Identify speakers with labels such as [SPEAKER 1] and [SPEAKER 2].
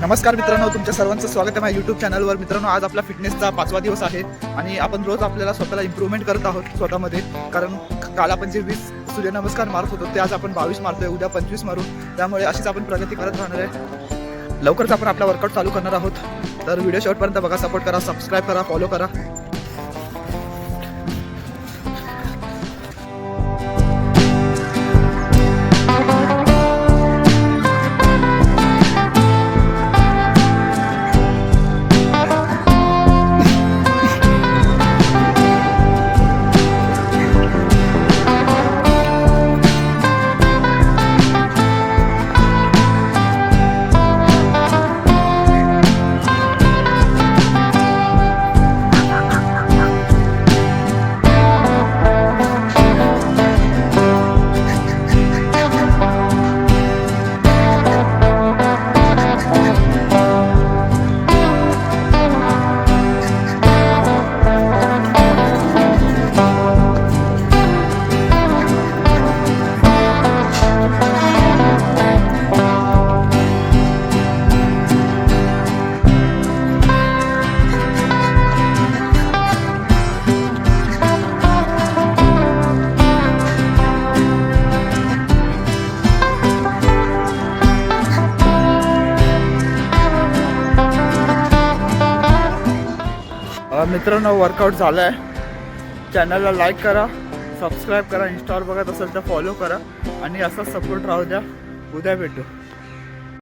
[SPEAKER 1] नमस्कार मित्रांनो, तुमच्या सर्वांचं स्वागत आहे माझ्या यूट्यूब चॅनलवर. मित्रांनो, आज आपला फिटनेसचा 5वा दिवस आहे आणि आपण रोज आपल्याला स्वतःला इम्प्रूव्हमेंट करत आहोत स्वतःमध्ये. कारण काल आपण जे 20 सूर्यनमस्कार मारत होतो ते आज आपण 22 मारतोय, उद्या 25 मारू. त्यामुळे अशीच आपण प्रगती करत राहणार आहे. लवकरच आपण आपला वर्कआउट चालू करणार आहोत. तर व्हिडिओ शेवटपर्यंत बघा, सपोर्ट करा, सबस्क्राईब करा, फॉलो करा. मित्रांनो, वर्कआउट झालं आहे. चॅनलला लाईक करा, सबस्क्राईब करा, इंस्टावर बघत असेल तर फॉलो करा आणि असाच सपोर्ट राहू द्या. उद्या भेटू.